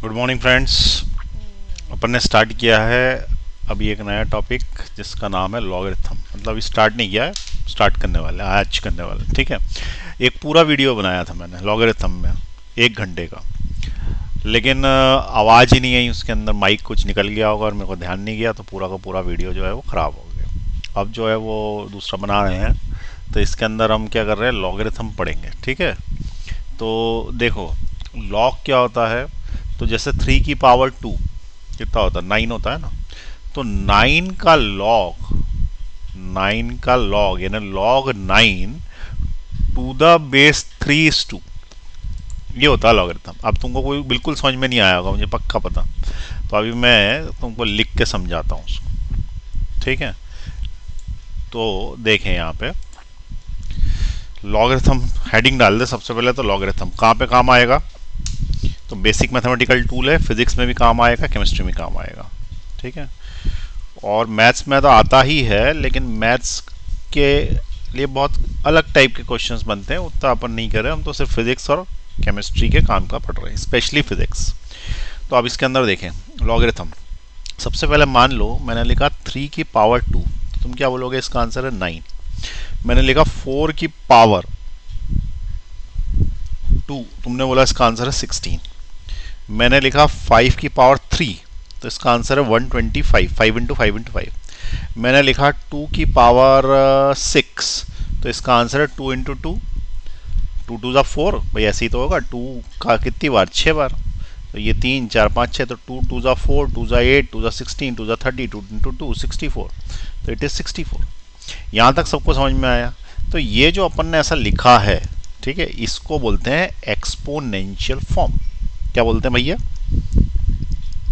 Good morning friends. अपन ने start किया है अभी एक नया टॉपिक जिसका नाम है लॉगरिथम। मतलब स्टार्ट नहीं किया है, स्टार्ट करने वाले, आज करने वाले। ठीक है, एक पूरा वीडियो बनाया था मैंने लॉगरिथम में, 1 घंटे का। लेकिन आवाज़ ही नहीं आई उसके अंदर, माइक कुछ निकल गया होगा और मेरे को ध्यान नहीं गया, तो पूरा का पूरा वीडियो जो है वो ख़राब हो गया। अब जो है वो दूसरा बना रहे हैं, तो इसके अंदर हम क्या कर रहे हैं, लॉगरिथम पढ़ेंगे। ठीक है, तो देखो लॉग क्या होता है। तो जैसे 3 की पावर 2 कितना होता है, 9 होता है ना। तो 9 का लॉग यानी log 9 to the base 3 is 2, ये होता है लॉगरिथम। अब तुमको कोई बिल्कुल समझ में नहीं आया होगा, मुझे पक्का पता। तो अभी मैं तुमको लिख के समझाता हूँ उसको। ठीक है, तो देखें यहाँ पे लॉगरिथम हेडिंग डाल दे सबसे पहले। तो लॉगरिथम कहाँ पे काम आएगा, तो बेसिक मैथमेटिकल टूल है, फिजिक्स में भी काम आएगा, केमिस्ट्री में काम आएगा। ठीक है, और मैथ्स में तो आता ही है, लेकिन मैथ्स के लिए बहुत अलग टाइप के क्वेश्चंस बनते हैं, उतना अपन नहीं कर रहे, हम तो सिर्फ फिजिक्स और केमिस्ट्री के काम का पढ़ रहे हैं, स्पेशली फिजिक्स। तो अब इसके अंदर देखें लॉगरिथम। सबसे पहले मान लो मैंने लिखा 3 की पावर 2, तो तुम क्या बोलोगे, इसका आंसर है 9। मैंने लिखा 4 की पावर 2, तुमने बोला इसका आंसर है 16। मैंने लिखा 5 की पावर 3, तो इसका आंसर है 125, 5 × 5 × 5। मैंने लिखा 2 की पावर 6, तो इसका आंसर है 2 × 2, 2 × 2 = 4। भाई ऐसे ही तो होगा, 2 का कितनी बार, 6 बार। तो ये 3 4 5 6, तो 2 × 2 = 4, 2 × 8, 2 × 16, 2 × 30, 2 × 2 64। तो इट इज 64। यहाँ तक सबको समझ में आया। तो ये जो अपन ने ऐसा लिखा है, ठीक है, इसको बोलते हैं एक्सपोनेंशियल फॉर्म। क्या बोलते हैं भैया,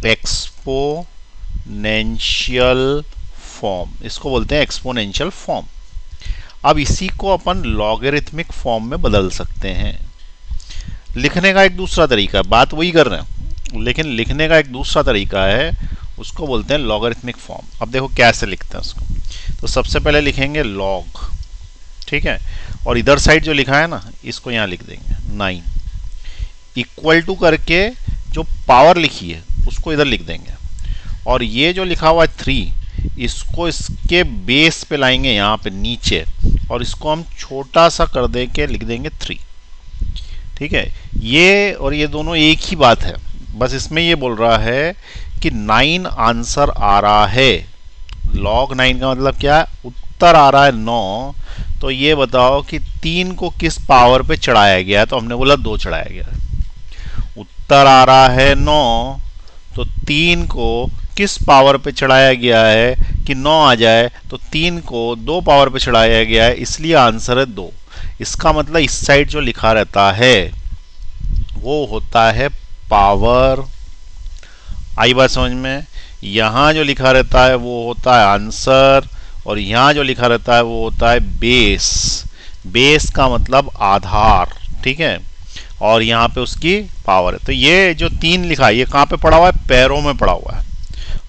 एक्सपोनेंशियल फॉर्म, इसको बोलते हैं एक्सपोनेंशियल फॉर्म। अब इसी को अपन लॉगरिथमिक फॉर्म में बदल सकते हैं। लिखने का एक दूसरा तरीका है, बात वही कर रहे हैं, लेकिन लिखने का एक दूसरा तरीका है, उसको बोलते हैं लॉगरिथमिक फॉर्म। अब देखो कैसे लिखते हैं उसको। तो सबसे पहले लिखेंगे लॉग, ठीक है, और इधर साइड जो लिखा है ना, इसको यहाँ लिख देंगे 9, इक्वल टू करके जो पावर लिखी है उसको इधर लिख देंगे, और ये जो लिखा हुआ है 3, इसको इसके बेस पे लाएंगे यहाँ पे नीचे, और इसको हम छोटा सा कर दे के लिख देंगे 3। ठीक है, ये और ये दोनों एक ही बात है, बस इसमें ये बोल रहा है कि 9 आंसर आ रहा है। log 9 का मतलब क्या है, उत्तर आ रहा है 9। तो ये बताओ कि 3 को किस पावर पे चढ़ाया गया है, तो हमने बोला 2 चढ़ाया गया है। उत्तर आ रहा है 9, तो 3 को किस पावर पे चढ़ाया गया है कि 9 आ जाए, तो 3 को 2 पावर पे चढ़ाया गया है, इसलिए आंसर है 2। इसका मतलब इस साइड जो लिखा रहता है वो होता है पावर। आई बात समझ में। यहाँ जो लिखा रहता है वो होता है आंसर, और यहाँ जो लिखा रहता है वो होता है बेस। बेस का मतलब आधार, ठीक है, और यहाँ पे उसकी पावर है। तो ये जो 3 लिखा है, ये कहाँ पे पड़ा हुआ है, पैरों में पड़ा हुआ है,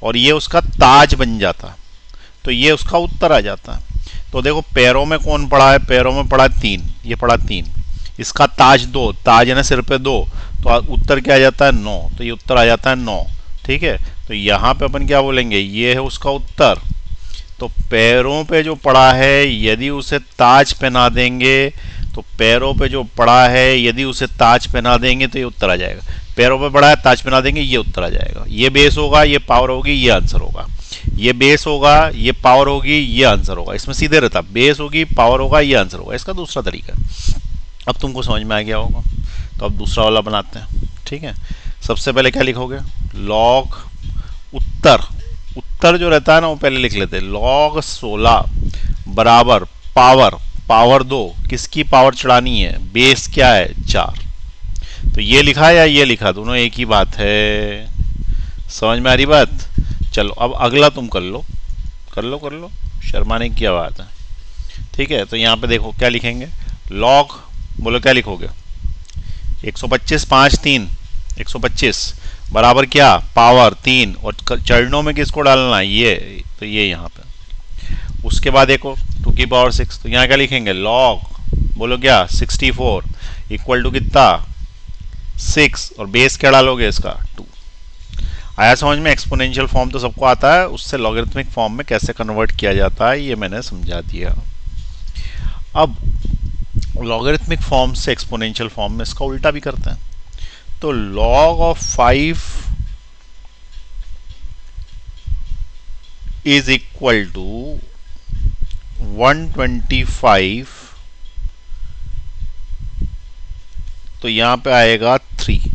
और ये उसका ताज बन जाता है, तो ये उसका उत्तर आ जाता है। तो देखो पैरों में कौन पड़ा है, पैरों में पड़ा 3, ये पड़ा 3, इसका ताज 2, ताज है ना सिर पे 2, तो उत्तर क्या आ जाता है 9, तो ये उत्तर आ जाता है 9। ठीक है, तो यहाँ पे अपन क्या बोलेंगे, ये है उसका उत्तर। तो पैरों पे जो पड़ा है, यदि उसे ताज पहना देंगे, तो पैरों पे जो पड़ा है यदि उसे ताज पहना देंगे तो ये उत्तर आ जाएगा। पैरों पे पड़ा है, ताज पहना देंगे, ये उत्तर आ जाएगा। ये बेस होगा, ये पावर होगी, ये आंसर होगा। ये बेस होगा, ये पावर होगी, ये आंसर होगा। इसमें सीधे रहता, बेस होगी, पावर होगा, ये आंसर होगा। इसका दूसरा तरीका। अब तुमको समझ में आ गया होगा, तो अब दूसरा वाला बनाते हैं। ठीक है, सबसे पहले क्या लिखोगे, लॉग उत्तर। उत्तर जो रहता है ना वो पहले लिख लेते हैं, log 16 बराबर पावर, पावर 2, किसकी पावर चढ़ानी है, बेस क्या है 4। तो ये लिखा या ये लिखा, दोनों एक ही बात है। समझ में आ रही बात। चलो अब अगला तुम कर लो, कर लो कर लो, शर्माने की क्या बात है। ठीक है, तो यहाँ पे देखो क्या लिखेंगे, log, बोलो क्या लिखोगे, 125 5 3, 125 बराबर क्या, पावर 3, और चरणों में किसको डालना है, ये, तो ये यहाँ पे। उसके बाद देखो 2 की पावर 6, तो यहाँ क्या लिखेंगे, लॉग, बोलो क्या 64 इक्वल टू कितना 6, और बेस क्या डालोगे इसका 2। आया समझ में? एक्सपोनेंशियल फॉर्म तो सबको आता है, उससे लॉगरिथमिक फॉर्म में कैसे कन्वर्ट किया जाता है ये मैंने समझा दिया। अब लॉगरिथमिक फॉर्म से एक्सपोनेंशियल फॉर्म में इसका उल्टा भी करते हैं। तो log of 5 is equal to 125, तो यहां पे आएगा 3।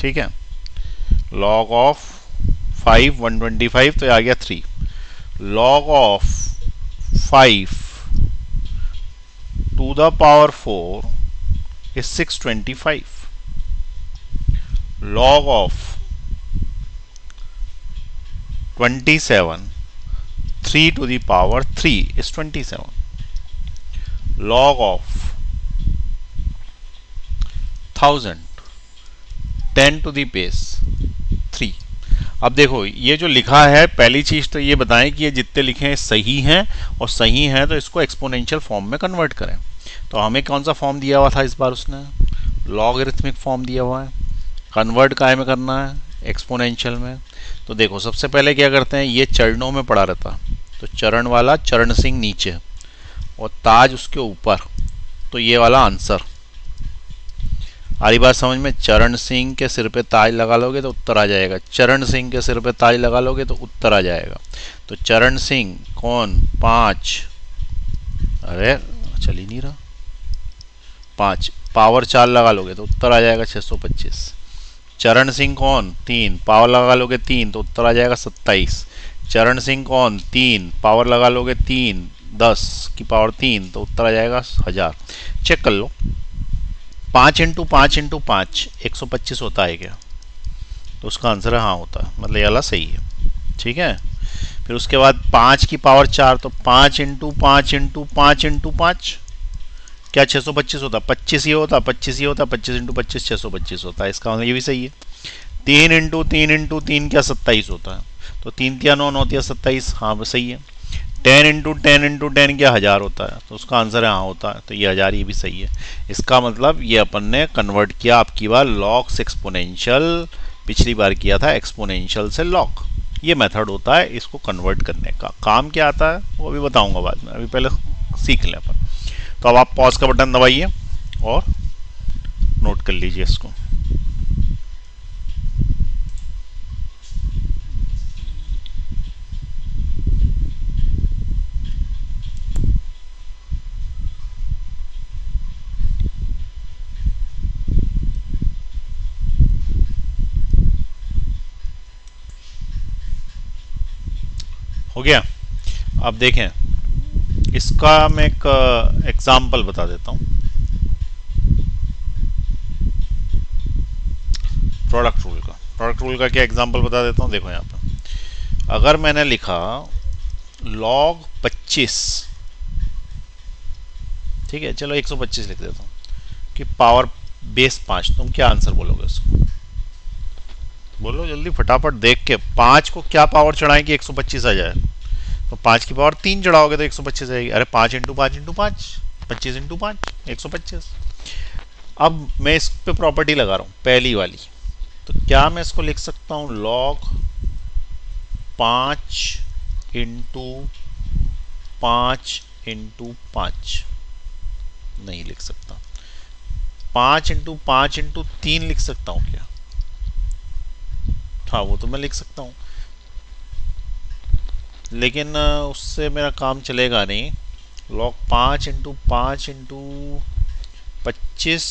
ठीक है, log ऑफ 5 125, तो आ गया 3। log of 5 to the power 4 is 625. log of 27 3 to the power 3 is 27. log of 1000 10 to the base 3. अब देखो ये जो लिखा है, पहली चीज तो ये बताएं कि ये जितने लिखे हैं सही हैं, और सही हैं तो इसको एक्सपोनेंशियल फॉर्म में कन्वर्ट करें। तो हमें कौन सा फॉर्म दिया हुआ था इस बार? उसने लॉगरिथमिक फॉर्म दिया हुआ है। कन्वर्ट काय में करना है? एक्सपोनेंशियल में। तो देखो सबसे पहले क्या करते हैं, ये चरणों में पड़ा रहता, तो चरण वाला चरण सिंह नीचे और ताज उसके ऊपर, तो ये वाला आंसर। आ रही बात समझ में? चरण सिंह के सिर पे ताज लगा लोगे तो उत्तर आ जाएगा, चरण सिंह के सिर पे ताज लगा लोगे तो उत्तर आ जाएगा। तो चरण सिंह कौन? 5, अरे चल ही नहीं रहा, 5 पावर 4 लगा लोगे तो उत्तर आ जाएगा 625। चरण सिंह कौन? 3 पावर लगा लोगे 3 तो उत्तर आ जाएगा 27। चरण सिंह कौन? 3 पावर लगा लोगे 3 10 की पावर 3 तो उत्तर आ जाएगा 1000। चेक कर लो, 5 इंटू 5 इंटू 5 125 होता है क्या? तो उसका आंसर है हाँ होता है, मतलब ये वाला सही है। ठीक है, फिर उसके बाद 5 की पावर 4, तो 5 इंटू 5 इंटू 5 इंटू 5 क्या 625 होता? 25 ही होता, 25 ही होता, 25 इंटू 25 625 होता है। इसका मतलब ये भी सही है। 3 इंटू 3 इंटू 3 क्या 27 होता है, तो 3 3 9 9 27, हाँ वो सही है। 10 इंटू 10 इंटू 10 क्या 1000 होता है, तो उसका आंसर है हाँ होता है, तो ये 1000 ये भी सही है। इसका मतलब ये अपन ने कन्वर्ट किया आपकी बार लॉग से एक्सपोनेंशियल, पिछली बार किया था एक्सपोनेंशियल से लॉग। ये मेथड होता है इसको कन्वर्ट करने का। काम क्या आता है वो भी बताऊंगा बाद में, अभी पहले सीख लें अपन। तो अब आप पॉज का बटन दबाइए और नोट कर लीजिए इसको। हो गया? अब देखें, इसका मैं एक एग्जाम्पल बता देता हूं। प्रोडक्ट रूल का क्या एग्जाम्पल बता देता हूं। देखो यहां पर अगर मैंने लिखा log 25, ठीक है, चलो 125 लिख देता हूं कि पावर बेस 5, तुम क्या आंसर बोलोगे उसको? बोलो जल्दी फटाफट देख के। 5 को क्या पावर चढ़ाएं कि 125 आ जाए? तो 5 की पावर 3 चढ़ाओगे तो 125 आएगी। अरे 5 इंटू 5 इंटू 5 25 इंटू 5 125। अब मैं इस पे प्रॉपर्टी लगा रहा हूँ पहली वाली, तो क्या मैं इसको लिख सकता हूँ log 5 इंटू 5 इंटू 5? नहीं लिख सकता। 5 इंटू 5 इंटू 3 लिख सकता हूँ क्या? हाँ वो तो मैं लिख सकता हूँ, लेकिन उससे मेरा काम चलेगा नहीं। log 5 इंटू 5 इंटू 25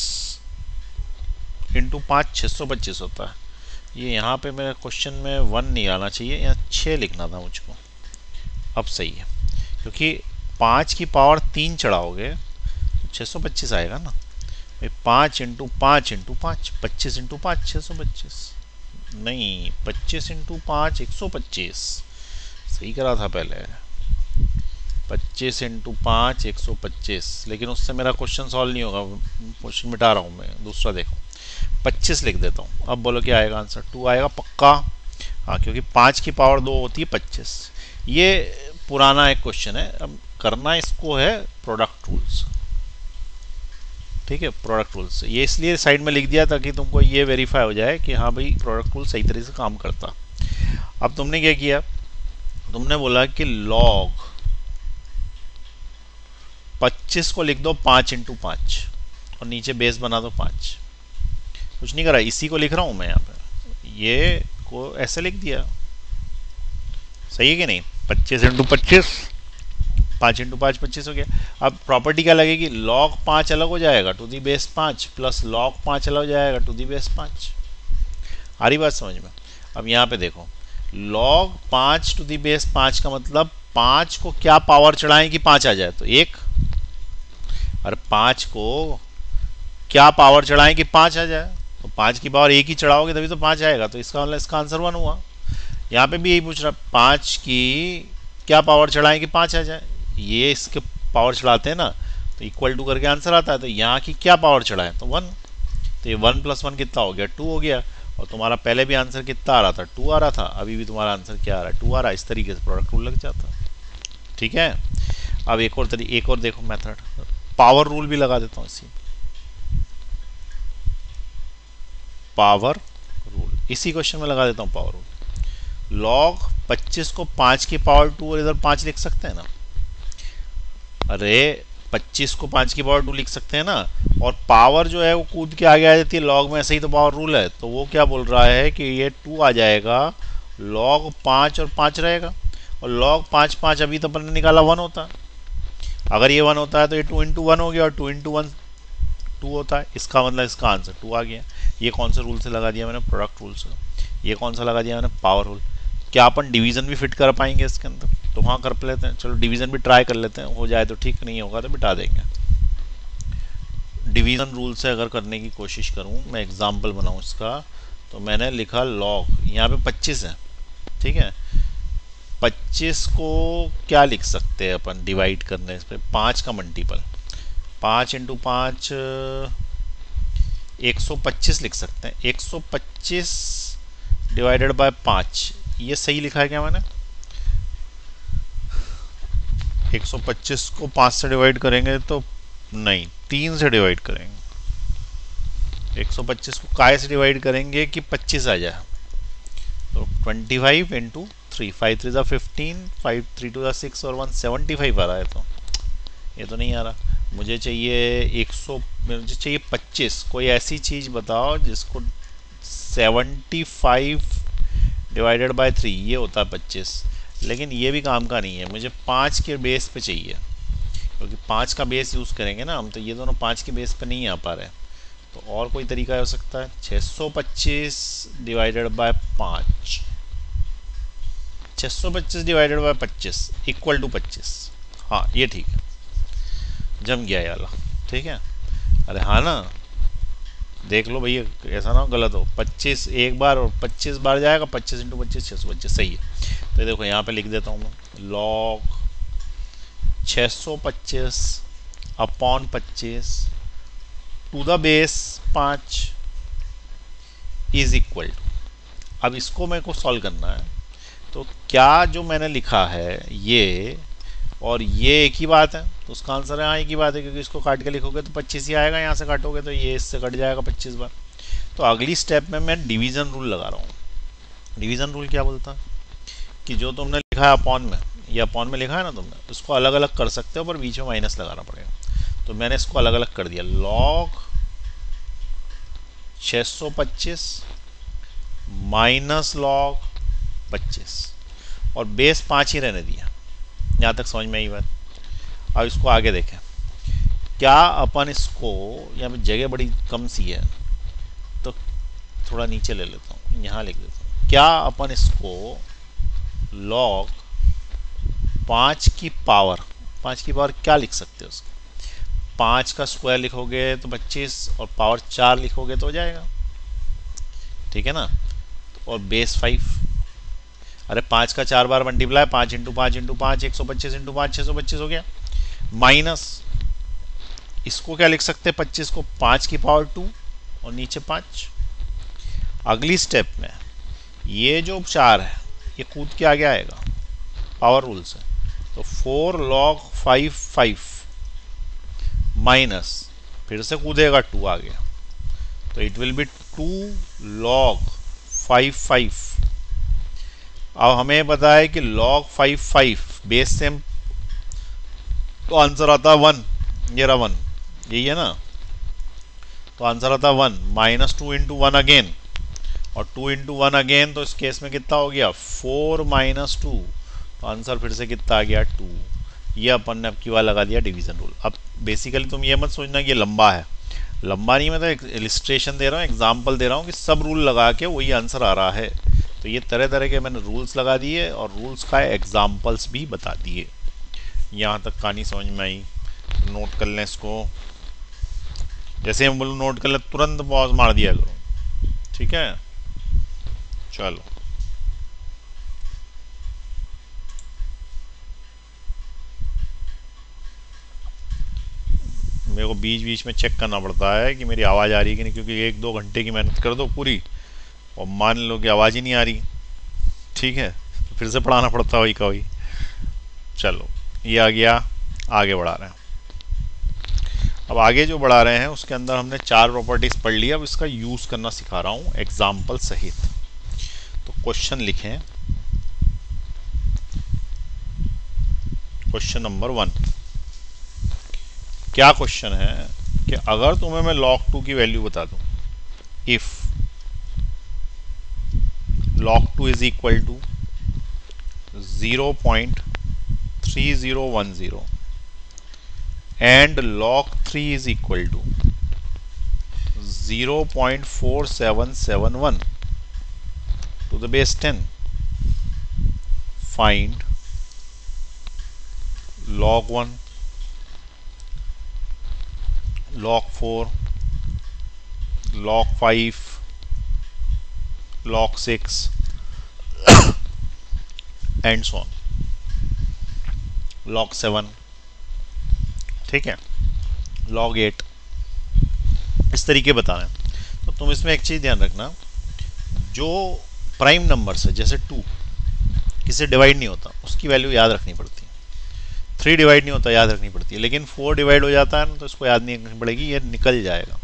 इंटू 5 625 होता है। ये यहाँ पे मेरे क्वेश्चन में 1 नहीं आना चाहिए, यहाँ 6 लिखना था मुझको। अब सही है, क्योंकि 5 की पावर 3 चढ़ाओगे तो 625 आएगा ना। 5 इंटू 5 इंटू 5 25 इंटू 5 625 नहीं, 25 इंटू 5 125 सही करा था पहले। 25 इंटू 5 125, लेकिन उससे मेरा क्वेश्चन सॉल्व नहीं होगा, क्वेश्चन मिटा रहा हूँ मैं, दूसरा देखो। 25 लिख देता हूँ। अब बोलो क्या आएगा आंसर? 2 आएगा पक्का। हाँ, क्योंकि 5 की पावर 2 होती है 25। ये पुराना एक क्वेश्चन है, अब करना इसको है प्रोडक्ट रूल्स। ठीक है, प्रोडक्ट रूल से। ये इसलिए साइड में लिख दिया ताकि तुमको ये वेरीफाई हो जाए कि हाँ भाई प्रोडक्ट रूल सही तरीके से काम करता। अब तुमने क्या किया, तुमने बोला कि लॉग 25 को लिख दो 5 × 5 और नीचे बेस बना दो 5। कुछ नहीं करा, इसी को लिख रहा हूं मैं यहाँ पे, ये को ऐसे लिख दिया, सही है कि नहीं। 25 × 25, 5 × 5 25 हो गया। अब प्रॉपर्टी क्या लगेगी, log 5 अलग हो जाएगा to the base 5 plus log 5 अलग हो जाएगा टू दी बेस 5। आ रही बात समझ में। अब यहाँ पे देखो, log 5 टू दी बेस 5 का मतलब 5 को क्या पावर चढ़ाएं कि 5 आ जाए, तो 1। और 5 को क्या पावर चढ़ाएं कि 5 आ जाए, तो 5 की पावर 1 ही चढ़ाओगे तभी तो 5 आएगा, तो इसका मतलब इसका आंसर 1 हुआ। यहाँ पे भी यही पूछ रहा, 5 की क्या पावर चढ़ाएं कि 5 आ जाए, ये इसके पावर चढ़ाते हैं ना, तो इक्वल टू करके आंसर आता है। तो यहाँ की क्या पावर चढ़ाए, तो 1। तो ये 1 + 1 कितना हो गया, 2 हो गया। और तुम्हारा पहले भी आंसर कितना आ रहा था, 2 आ रहा था, अभी भी तुम्हारा आंसर क्या आ रहा है, 2 आ रहा है। इस तरीके से प्रोडक्ट रूल लग जाता। ठीक है। अब एक और देखो मेथड, पावर रूल भी लगा देता हूँ इसी, पावर रूल इसी क्वेश्चन में लगा देता हूँ पावर रूल। log 25 को 5 की पावर 2 और इधर 5 लिख सकते हैं ना, अरे 25 को 5 की पावर 2 लिख सकते हैं ना, और पावर जो है वो कूद के आगे आ जाती है log में, ऐसे ही तो पावर रूल है। तो वो क्या बोल रहा है कि ये 2 आ जाएगा, log 5 और 5 रहेगा, और log 5 5 अभी तो अपन ने निकाला 1 होता है। अगर ये 1 होता है तो ये 2 × 1 हो गया, और 2 × 1 2 होता है। इसका मतलब इसका आंसर 2 आ गया। ये कौन सा रूल से लगा दिया मैंने, प्रोडक्ट रूल से। ये कौन सा लगा दिया मैंने, पावर रूल। क्या अपन डिवीजन भी फिट कर पाएंगे इसके अंदर, तो हाँ कर लेते हैं, चलो डिवीजन भी ट्राई कर लेते हैं, हो जाए तो ठीक, नहीं होगा तो बिठा देंगे। डिवीजन रूल से अगर करने की कोशिश करूँ, मैं एग्जाम्पल बनाऊँ इसका, तो मैंने लिखा लॉग, यहाँ पे 25 है, ठीक है। 25 को क्या लिख सकते हैं अपन डिवाइड करने पे, 5 का मल्टीपल, 5 × 5 125 लिख सकते हैं। 125 डिवाइडेड बाय 5, ये सही लिखा है क्या मैंने। 125 को 5 से डिवाइड करेंगे तो नहीं, 3 से डिवाइड करेंगे। 125 को काय से डिवाइड करेंगे कि 25 आ जाए, तो 25 × 3, 5 3 = 15, 5 3 2 = 6 और 175 आ रहा है। तो ये तो नहीं आ रहा, मुझे चाहिए 25। कोई ऐसी चीज़ बताओ जिसको 75 डिवाइडेड बाय 3, ये होता है 25। लेकिन ये भी काम का नहीं है, मुझे 5 के बेस पे चाहिए, क्योंकि 5 का बेस यूज़ करेंगे ना हम, तो ये दोनों 5 के बेस पे नहीं आ पा रहे। तो और कोई तरीका हो सकता है, 625 divided by 5, 625 divided by 25 equal to 25। हाँ ये ठीक है, जम गया ये वाला, ठीक है। अरे हाँ ना, देख लो भैया, ऐसा ना गलत हो। 25 एक बार और 25 बार जाएगा, 25 × 25 625, सही है। तो देखो यहाँ पे लिख देता हूँ मैं, log 625 upon 25 to the base 5 is equal to. अब इसको मेरे को सॉल्व करना है, तो क्या जो मैंने लिखा है ये और ये एक ही बात है, तो उसका आंसर है हाँ एक ही बात है, क्योंकि इसको काट के लिखोगे तो 25 ही आएगा, यहाँ से काटोगे तो ये इससे कट जाएगा 25 बार। तो अगली स्टेप में मैं डिवीज़न रूल लगा रहा हूँ। डिवीज़न रूल क्या बोलता है कि जो तुमने लिखा है अपॉन में, ये अपॉन में लिखा है ना तुमने, उसको अलग अलग कर सकते हो, पर बीच में माइनस लगाना पड़ेगा। तो मैंने इसको अलग अलग कर दिया, log 625 माइनस log 25, और बेस 5 ही रहने दिया। यहाँ तक समझ में आई बात। अब इसको आगे देखें, क्या अपन इसको, यहाँ पे जगह बड़ी कम सी है तो थोड़ा नीचे ले लेता हूँ, यहाँ लिख देता हूँ। क्या अपन इसको log 5 की पावर क्या लिख सकते हो उसको, 5 का स्क्वायर लिखोगे तो 25 और पावर 4 लिखोगे तो हो जाएगा, ठीक है ना। और बेस 5, अरे 5 का 4 बार मल्टीप्लाई, 5 × 5 × 5 125 × 5 625 हो गया, माइनस इसको क्या लिख सकते हैं, 25 को 5 की पावर 2 और नीचे 5। अगली स्टेप में ये जो 4 है ये कूद के आगे आएगा पावर रूल से, तो 4 log 5 5 माइनस फिर से कूदेगा, 2 आ गया, तो इट विल बी 2 log 5 अब हमें पता है कि log 5 बेस सेम, तो आंसर आता है 1, ये रहा 1, यही है ना, तो आंसर आता है 1 -2 इंटू 1 अगेन, और 2 इंटू 1 अगेन, तो इस केस में कितना हो गया 4 - 2, तो आंसर फिर से कितना आ गया 2। ये अपन ने अब की बार लगा दिया डिवीजन रूल। अब बेसिकली तुम ये मत सोचना कि ये लंबा है, लंबा नहीं, मैं तो इलिस्ट्रेशन दे रहा हूँ, एग्जाम्पल दे रहा हूँ कि सब रूल लगा के वही आंसर आ रहा है। तो ये तरह तरह के मैंने रूल्स लगा दिए और रूल्स का एग्जाम्पल्स भी बता दिए। यहाँ तक कहानी समझ में आई, नोट कर लें इसको, जैसे हम बोलूँ नोट कर लें तुरंत पॉज मार दिया करो, ठीक है। चलो मेरे को बीच बीच में चेक करना पड़ता है कि मेरी आवाज़ आ रही है कि नहीं, क्योंकि 1-2 घंटे की मेहनत कर दो पूरी और मान लो कि आवाज़ ही नहीं आ रही, ठीक है, तो फिर से पढ़ाना पड़ता है वही का वही। चलो ये आ गया, आगे बढ़ा रहे हैं। अब आगे जो बढ़ा रहे हैं उसके अंदर हमने 4 प्रॉपर्टीज पढ़ लिया, अब इसका यूज़ करना सिखा रहा हूँ एग्जाम्पल सहित। तो क्वेश्चन लिखें, क्वेश्चन नंबर 1। क्या क्वेश्चन है कि अगर तुम्हें मैं log 2 की वैल्यू बता दूं, if log 2 is equal to 0.3010 and log 3 is equal to 0.4771 to the base 10, find log 1, log 4, log 5, log 6 and so on, log 7, ठीक है, log 8, इस तरीके बताना है। तो तुम इसमें एक चीज़ ध्यान रखना, जो प्राइम नंबर्स है जैसे 2 किससे डिवाइड नहीं होता उसकी वैल्यू याद रखनी पड़ती है, 3 डिवाइड नहीं होता याद रखनी पड़ती है, लेकिन 4 डिवाइड हो जाता है ना तो इसको याद नहीं रखनी पड़ेगी, ये निकल जाएगा।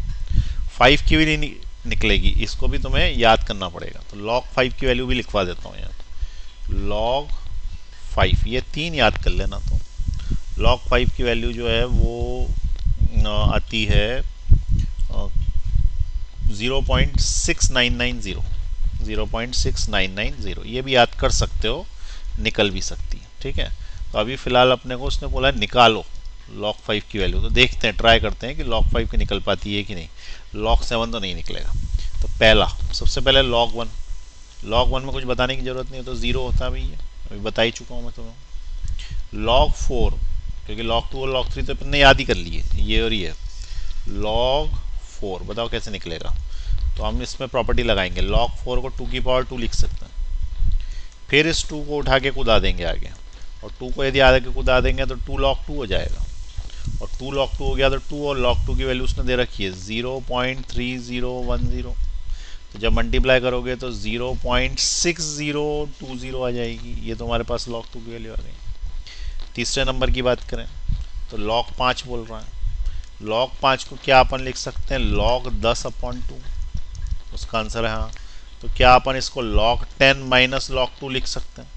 5 की भी नहीं निकलेगी, इसको भी तुम्हें याद करना पड़ेगा। तो log 5 की वैल्यू भी लिखवा देता हूँ यहाँ, log 5, ये 3 याद कर लेना। तो log 5 की वैल्यू जो है वो आती है 0.6990, 0.6990, ये भी याद कर सकते हो, निकल भी सकती है, ठीक है। तो अभी फिलहाल अपने को उसने बोला निकालो log 5 की वैल्यू, तो देखते हैं, ट्राई करते हैं कि log 5 की निकल पाती है कि नहीं। log 7 तो नहीं निकलेगा। तो पहला, सबसे पहले log 1, log 1 में कुछ बताने की जरूरत नहीं है, तो 0 होता है भैया, अभी बता ही चुका हूँ मैं तुम्हें। log 4, क्योंकि log 2 और log 3 तो अपने याद ही कर लिए, ये और ये। log 4 बताओ कैसे निकलेगा, तो हम इसमें प्रॉपर्टी लगाएंगे, log 4 को 2 की पावर 2 लिख सकते हैं, फिर इस 2 को उठा के कुदा देंगे आगे, और 2 को यदि आगे कुदा देंगे तो 2 log 2 हो जाएगा, और 2 log 2 हो गया तो 2 और log 2 की वैल्यू उसने दे रखी है 0.3010, तो जब मल्टीप्लाई करोगे तो 0.6020 आ जाएगी, ये तो हमारे पास log 2 की वैल्यू आ गई। तीसरे नंबर की बात करें तो log 5 बोल रहा है, log 5 को क्या अपन लिख सकते हैं, log 10/2, उसका आंसर है हाँ। तो क्या अपन इसको log 10 माइनस log 2 लिख सकते हैं,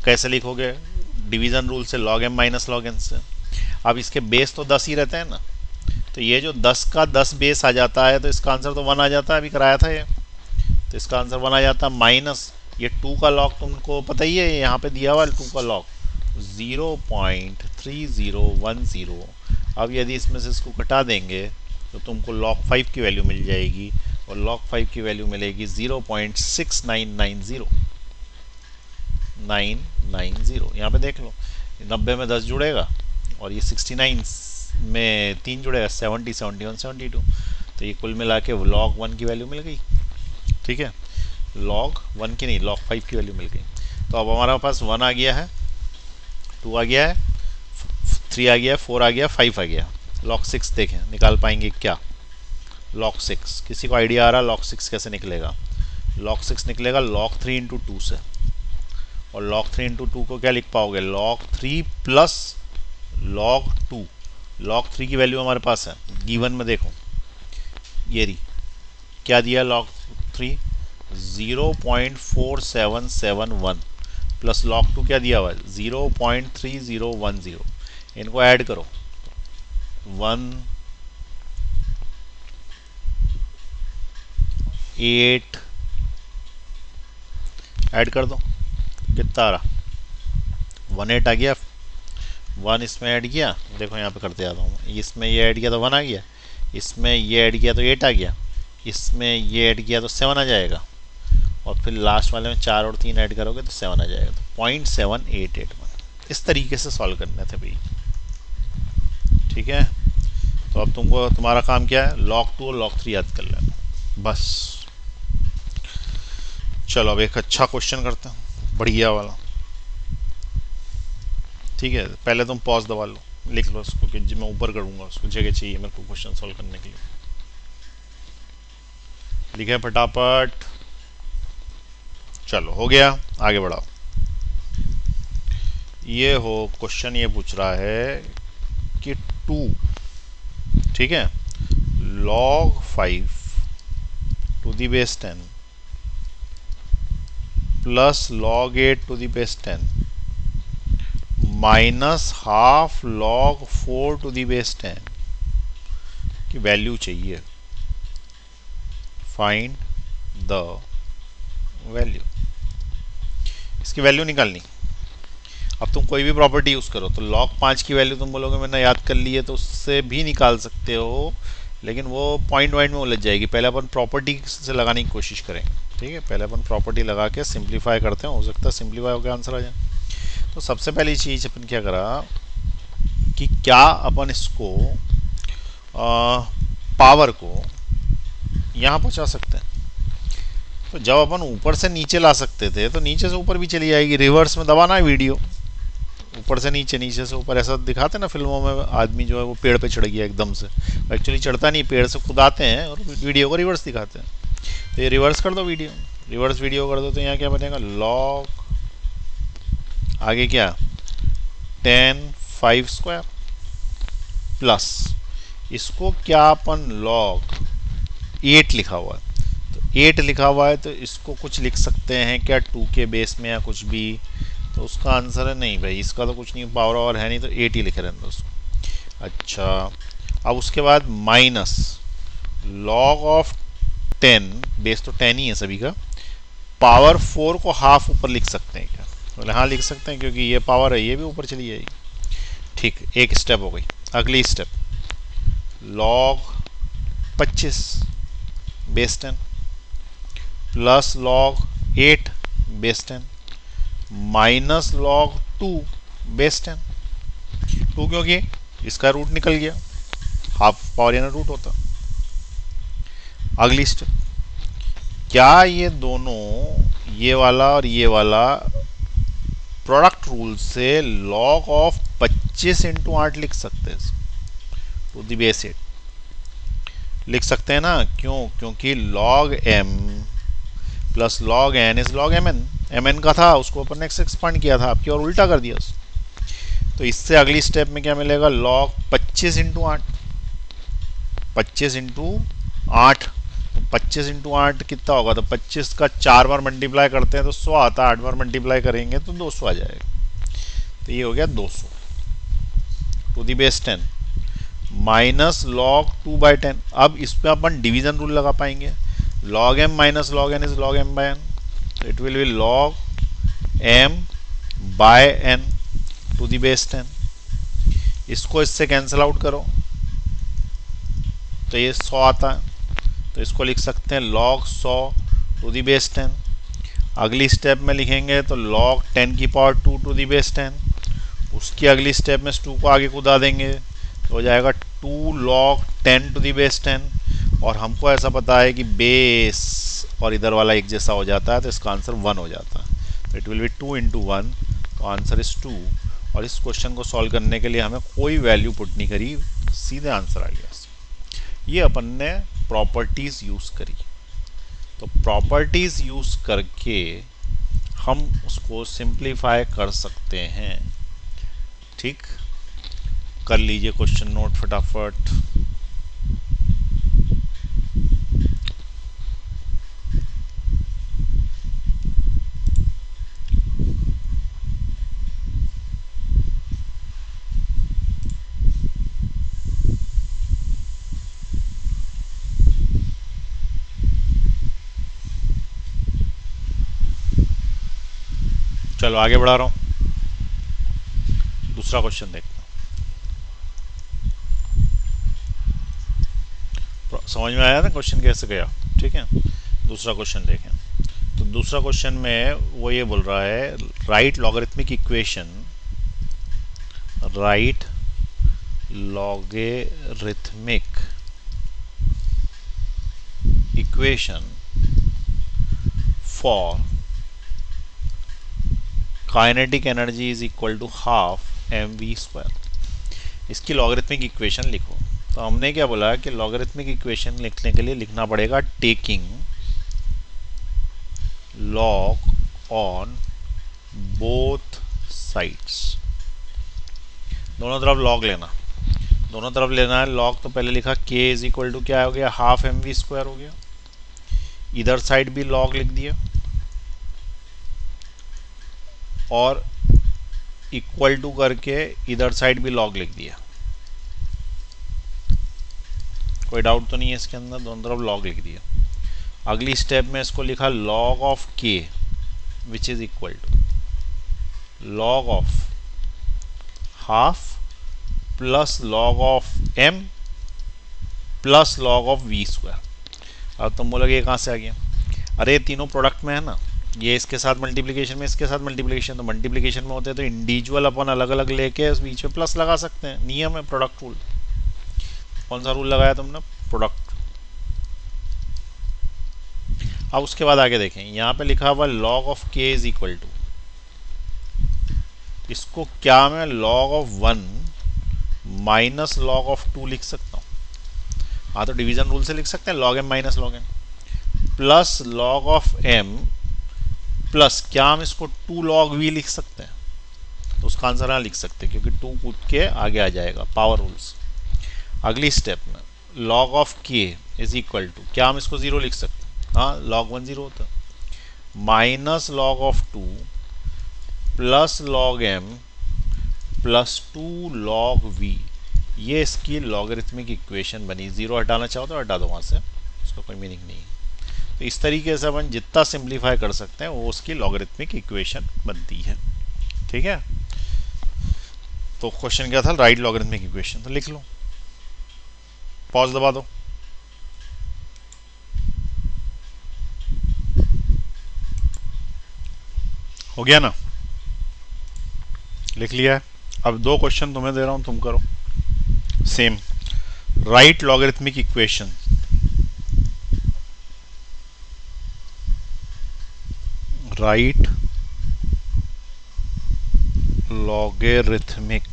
कैसे लिखोगे, डिवीजन रूल से, log m minus log n से। अब इसके बेस तो 10 ही रहते हैं ना, तो ये जो 10 का 10 बेस आ जाता है तो इसका आंसर तो 1 आ जाता है, अभी कराया था ये, तो इसका आंसर 1 आ जाता है, माइनस ये 2 का log तुमको पता ही है, यहाँ पे दिया हुआ 2 का log 0.3010। अब यदि इसमें से इसको घटा देंगे तो तुमको log 5 की वैल्यू मिल जाएगी, और log 5 की वैल्यू मिलेगी 0.6990, 990। यहाँ पे देख लो, 90 में 10 जुड़ेगा और ये 69 में 3 जुड़ेगा, 70, 71, 72, तो ये कुल मिला के log 1 की वैल्यू मिल गई, ठीक है, log 1 की नहीं, log 5 की वैल्यू मिल गई। तो अब हमारे पास 1 आ गया है, 2 आ गया है, 3 आ गया, 4 आ गया, 5 आ गया। log 6 देखें निकाल पाएंगे क्या, log 6 किसी को आइडिया आ रहा log 6 कैसे निकलेगा, log 6 निकलेगा log 3 इंटू 2 से, और log 3 इंटू 2 को क्या लिख पाओगे, log 3 प्लस log 2, log 3 की वैल्यू हमारे पास है गिवन में, देखो ये रही, क्या दिया log 3 0.4771 प्लस log 2 क्या दिया हुआ है 0.3010, इनको ऐड करो 1 8 ऐड कर दो, कितना आ रहा 1 8 आ गया, 1 इसमें ऐड किया, देखो यहाँ पे करते जाता हूँ, इसमें ये ऐड किया तो 1 आ गया, इसमें ये ऐड किया तो 8 आ गया, इसमें ये ऐड किया तो 7 आ जाएगा, और फिर लास्ट वाले में 4 और 3 ऐड करोगे तो 7 आ जाएगा। तो 0.7881 इस तरीके से सॉल्व करने थे भाई, ठीक है। तो अब तुमको तुम्हारा काम क्या है, log 2 और log 3 याद कर लेना बस। चलो अब एक अच्छा क्वेश्चन करते हैं, बढ़िया वाला, ठीक है। पहले तुम पॉज दबा लो, लिख लो उसको कि मैं ऊपर करूँगा, उसको जगह चाहिए मेरे को क्वेश्चन सॉल्व करने के लिए। लिखे फटाफट, चलो हो गया, आगे बढ़ाओ। ये हो क्वेश्चन, ये पूछ रहा है कि 2, ठीक है, log 5 to the base 10 plus log 8 to the base 10 minus half log 4 to the base 10 की वैल्यू चाहिए। फाइंड द वैल्यू, इसकी वैल्यू निकालनी। अब तुम कोई भी प्रॉपर्टी यूज़ करो तो log 5 की वैल्यू तुम बोलोगे मैंने याद कर ली है, तो उससे भी निकाल सकते हो, लेकिन वो पॉइंट वाइंट में उलझ जाएगी। पहले अपन प्रॉपर्टी से लगाने की कोशिश करेंगे, ठीक है। पहले अपन प्रॉपर्टी लगा के सिंप्लीफाई करते हैं, हो सकता है सिंप्लीफाई होकर आंसर आ जाए। तो सबसे पहली चीज़ अपन क्या करा कि क्या अपन इसको पावर को यहाँ पहुँचा सकते हैं। तो जब अपन ऊपर से नीचे ला सकते थे तो नीचे से ऊपर भी चली जाएगी, रिवर्स में दबाना है वीडियो, ऊपर से नीचे, नीचे से ऊपर, ऐसा दिखाते ना फिल्मों में, आदमी जो है वो पेड़ पे चढ़ गया एकदम से, एक्चुअली चढ़ता नहीं, पेड़ से खुद आते हैं और वीडियो को रिवर्स दिखाते हैं। तो ये रिवर्स कर दो वीडियो, रिवर्स वीडियो कर दो तो यहाँ क्या बनेगा, log आगे क्या 10 5 स्क्वायर प्लस इसको क्या अपन log 8 लिखा हुआ है, तो 8 लिखा हुआ है तो इसको कुछ लिख सकते हैं क्या 2 के बेस में या कुछ भी, तो उसका आंसर है नहीं भाई, इसका तो कुछ नहीं, पावर और है नहीं, तो 8 ही लिखे रहने उसको। अच्छा, अब उसके बाद माइनस log ऑफ 10, बेस तो 10 ही है सभी का, पावर 4 को हाफ ऊपर लिख सकते हैं क्या, बोले हाँ लिख सकते हैं, क्योंकि ये पावर है ये भी ऊपर चली जाएगी। ठीक, एक स्टेप हो गई। अगली step log 25 base 10 plus log 8 base 10 minus log 2 base 10, 2 क्योंकि इसका रूट निकल गया, हाफ पावर यानी रूट होता। अगली स्टेप, क्या ये दोनों, ये वाला और ये वाला प्रोडक्ट रूल से log ऑफ 25 इंटू 8 लिख सकते हैं, टू दी बेस 8 लिख सकते हैं ना, क्यों, क्योंकि log m plus log n is log mn का था, उसको अपन ने एक्सपांड किया था आपकी और उल्टा कर दिया उसको। तो इससे अगली स्टेप में क्या मिलेगा, log 25 इंटू 8, 25 इंटू 8, 25 इंटू 8 कितना होगा, तो 25 का 4 बार मल्टीप्लाई करते हैं तो 100 आता है, 8 बार मल्टीप्लाई करेंगे तो 200 आ जाएगा। तो ये हो गया 200 to the base 10 minus log 2/10। अब इस पर अपन डिवीजन रूल लगा पाएंगे, log m minus log n is log m by n, तो it will be log m by n to the base 10। इसको इससे कैंसिल आउट करो तो ये 100 आता है, तो इसको लिख सकते हैं log 100 टू दी बेस 10। अगली स्टेप में लिखेंगे तो log 10 की पावर 2 टू दी बेस 10, उसकी अगली स्टेप में 2 को आगे कूदा देंगे तो हो जाएगा 2 log 10 टू दी बेस 10, और हमको ऐसा पता है कि बेस और इधर वाला एक जैसा हो जाता है तो इसका आंसर 1 हो जाता है, तो इट विल बी 2 इंटू 1, तो आंसर इज 2। और इस क्वेश्चन को सॉल्व करने के लिए हमें कोई वैल्यू पुट नहीं करी, सीधे आंसर आ गया। ये अपन ने प्रॉपर्टीज यूज करी, तो प्रॉपर्टीज यूज करके हम उसको सिंप्लीफाई कर सकते हैं, ठीक। कर लीजिए क्वेश्चन नोट फटाफट। चलो आगे बढ़ा रहा हूं, दूसरा क्वेश्चन देखते हैं। समझ में आया ना क्वेश्चन कैसे गया? ठीक है, दूसरा क्वेश्चन देखें। तो दूसरा क्वेश्चन में वो ये बोल रहा है, write logarithmic equation, write logarithmic equation for kinetic energy is equal to half mv²। इसकी लॉगरिथमिक इक्वेशन लिखो। तो हमने क्या बोला कि लॉगरिथमिक इक्वेशन लिखने के लिए लिखना पड़ेगा taking log on both sides. दोनों तरफ log लेना, दोनों तरफ लेना है log। तो पहले लिखा k इज इक्वल टू क्या हो गया, हाफ mv² हो गया। इधर साइड भी log लिख दिया और इक्वल टू करके इधर साइड भी log लिख दिया। कोई डाउट तो नहीं है इसके अंदर? दोनों तरफ log लिख दिया। अगली स्टेप में इसको लिखा log of k which is equal to log of half plus log of m plus log of v²। अब तुम बोलोगे ये कहाँ से आ गया? अरे तीनों प्रोडक्ट में है ना, ये इसके साथ मल्टीप्लिकेशन में, इसके साथ मल्टीप्लिकेशन। तो मल्टीप्लिकेशन में होते हैं तो इंडिविजुअल अपन अलग अलग लेके उस बीच में प्लस लगा सकते हैं, नियम है प्रोडक्ट रूल। कौन सा रूल लगाया तुमने? प्रोडक्ट। अब उसके बाद आगे देखें, यहाँ पे लिखा हुआ log of k is equal to, इसको क्या मैं log of 1 minus log of 2 लिख सकता हूँ? हाँ, तो डिवीजन रूल से लिख सकते हैं, log m minus log n plus log of m plus क्या हम इसको 2 log v लिख सकते हैं? तो उसका आंसर यहाँ लिख सकते हैं क्योंकि 2 कूद के आगे आ जाएगा, पावर रूल्स। अगली स्टेप में log of k is equal to, क्या हम इसको 0 लिख सकते हैं? हाँ, log 1 0 होता है। Minus log of 2 plus log m plus 2 log v, ये इसकी लॉगरिथमिक इक्वेशन बनी। 0 हटाना चाहो तो हटा दो वहाँ से, उसका कोई मीनिंग नहीं है। तो इस तरीके से अपन जितना सिंप्लीफाई कर सकते हैं वो उसकी लॉगरिथमिक इक्वेशन बनती है। ठीक है, तो क्वेश्चन क्या था? Right logarithmic equation. तो लिख लो, पॉज दबा दो। हो गया ना? लिख लिया है। अब दो क्वेश्चन तुम्हें दे रहा हूं, तुम करो same. Write logarithmic equation, write logarithmic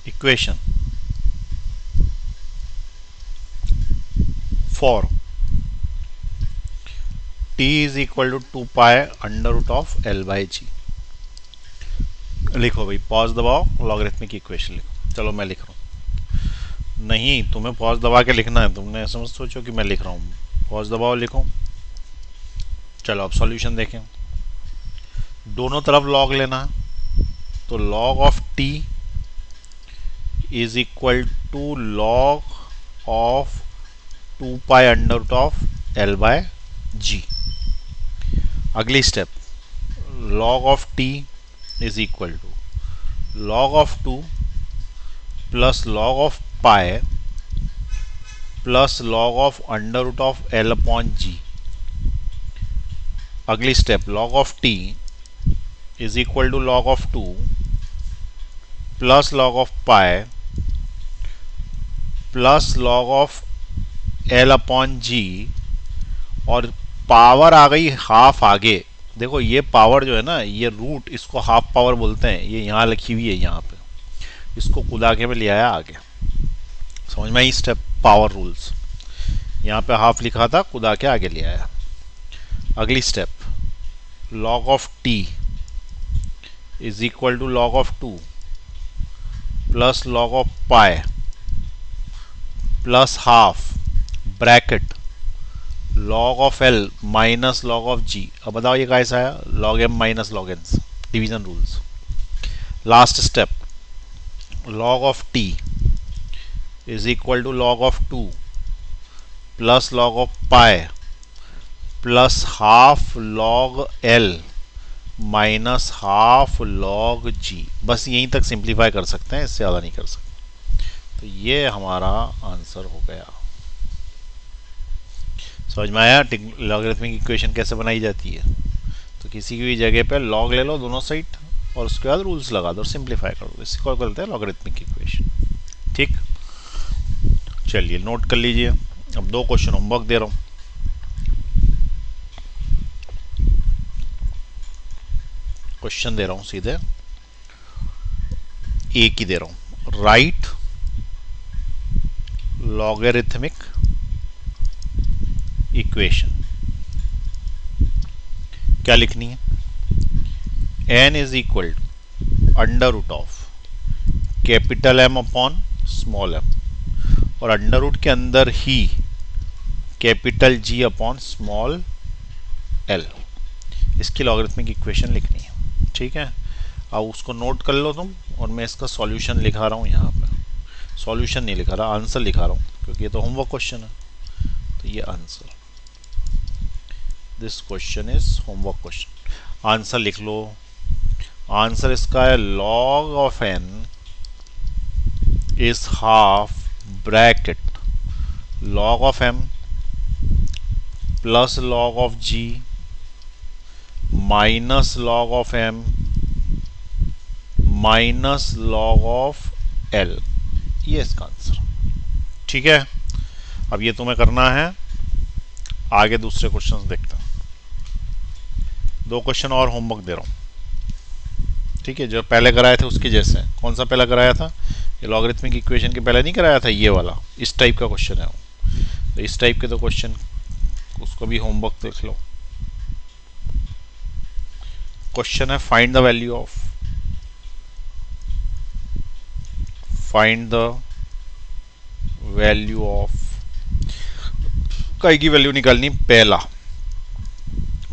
equation for t is equal to 2 pi under root of l by G. लिखो भाई, पॉज दबाओ, लॉगरिथमिक इक्वेशन लिखो। चलो मैं लिख रहा हूँ। नहीं, तुम्हें पॉज दबा के लिखना है, तुमने ऐसा मत सोचो कि मैं लिख रहा हूँ। पॉज दबाओ, लिखो। चलो अब सॉल्यूशन देखें। दोनों तरफ log लेना है, तो log of t is equal to log of 2 pi under root of l by G. अगली step, log of t is equal to log of 2 plus log of pi plus log of under root of l upon G. अगली step, log of t is equal to log of 2 plus log of pi plus log of l upon G, और power आ गई half आगे। देखो ये power जो है ना, ये रूट, इसको हाफ पावर बोलते हैं। ये यहाँ लिखी हुई है, यहाँ पे इसको खुदा के में ले आया आगे। समझ में आई स्टेप? Power rules. यहाँ पे हाफ लिखा था, खुदा के आगे ले आया। अगली step, log of t is equal to log of 2 plus log of pi plus half bracket log of L minus log of G. अब बताओ ये कैसा आया, log M minus log N, division rules. Last step, log of t is equal to log of 2 plus log of pi plus half log l minus half log g। बस यहीं तक simplify कर सकते हैं, इससे ज़्यादा नहीं कर सकते। तो ये हमारा आंसर हो गया। समझ में आया लॉगरिथमिक इक्वेशन कैसे बनाई जाती है? तो किसी भी जगह पे लॉग ले लो दोनों साइड और उसके बाद रूल्स लगा दो और सिंप्लीफाई कर दो, इसको बोलते हैं लॉगरिथमिक इक्वेशन। ठीक, चलिए नोट कर लीजिए। अब 2 क्वेश्चन होमवर्क दे रहा हूं। क्वेश्चन दे रहा हूं सीधे, एक ही दे रहा हूं। राइट लॉगरिथमिक इक्वेशन, क्या लिखनी है? n is equal to under root of capital M upon small m, और अंडर रूट के अंदर ही capital G upon small l। इसकी लॉगरिथमिक इक्वेशन लिखनी है। ठीक है, अब उसको नोट कर लो तुम, और मैं इसका सॉल्यूशन लिखा रहा हूँ यहाँ पे। सॉल्यूशन नहीं लिखा रहा, आंसर लिखा रहा हूँ, क्योंकि ये तो होमवर्क क्वेश्चन है। तो ये answer, this question is homework question. Answer लिख लो। आंसर इसका है log of n is half bracket log of m plus log of g minus log of m minus log of l। ये इसका answer. ठीक है, अब ये तुम्हें करना है। आगे दूसरे क्वेश्चन देखते हैं। 2 क्वेश्चन और होमवर्क दे रहा हूं। ठीक है, जो पहले कराए थे उसके जैसे। कौन सा पहला कराया था? ये लॉगरिथमिक इक्वेशन के पहले नहीं कराया था, ये वाला इस टाइप का क्वेश्चन है वो। तो इस टाइप के 2 क्वेश्चन, उसको भी होमवर्क देख लो। क्वेश्चन है find the value of, find the value of, कई की वैल्यू निकालनी।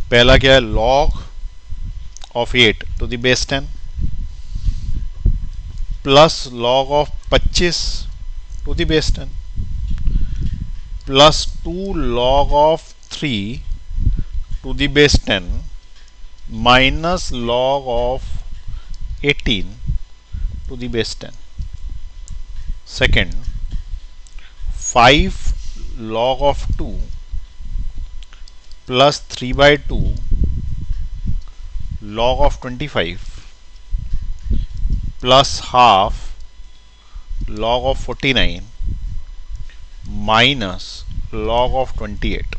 पहला क्या है? log of 8 to the base 10 plus log of 25 to the base 10 plus 2 log of 3 to the base 10 minus log of 18 to the base 10। Second, 5 log of 2 plus 3/2 log of 25 plus half log of 49 minus log of 28।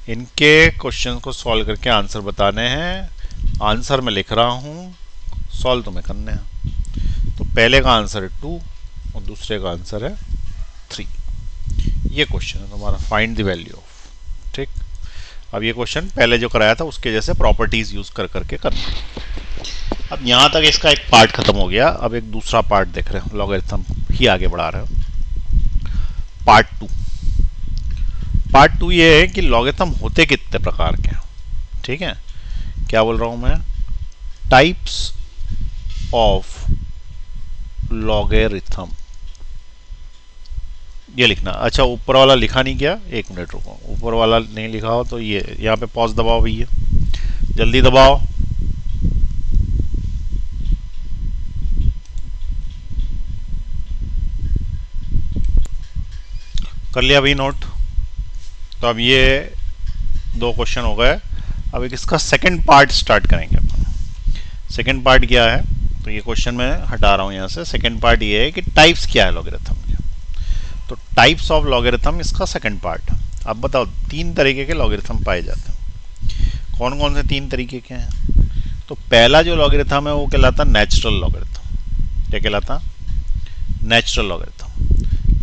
इनके question को solve करके answer बताने हैं। Answer मैं लिख रहा हूँ, solve तुम्हें करने हैं। तो पहले का आंसर है 2 और दूसरे का आंसर है 3। ये क्वेश्चन है तुम्हारा, फाइंड द वैल्यू ऑफ। ठीक, अब ये क्वेश्चन पहले जो कराया था उसके जैसे प्रॉपर्टीज यूज कर करके करना। अब यहां तक इसका एक पार्ट खत्म हो गया। अब एक दूसरा पार्ट देख रहे हो, लॉगरिथम ही आगे बढ़ा रहे हो। पार्ट 2। पार्ट 2 ये है कि लॉगरिथम होते कितने प्रकार के हैं। ठीक है, क्या बोल रहा हूं मैं? टाइप्स ऑफ लॉगरिथम, ये लिखना। अच्छा, ऊपर वाला लिखा नहीं गया, 1 मिनट रुको। ऊपर वाला नहीं लिखा हो तो ये यहाँ पे पॉज दबाओ भैया, जल्दी दबाओ। कर लिया भाई नोट? तो अब ये 2 क्वेश्चन हो गए। अब एक इसका सेकंड पार्ट स्टार्ट करेंगे अपन। सेकंड पार्ट क्या है? तो ये क्वेश्चन मैं हटा रहा हूँ यहाँ से। सेकंड पार्ट ये है कि टाइप्स क्या है लॉगरिथम के। तो टाइप्स ऑफ लॉगरिथम इसका सेकंड पार्ट। अब बताओ, 3 तरीके के लॉगरिथम पाए जाते हैं। कौन कौन से 3 तरीके के हैं? तो पहला जो लॉगरिथम है वो कहलाता नेचुरल लॉगरिथम। क्या कहलाता? Natural logarithm.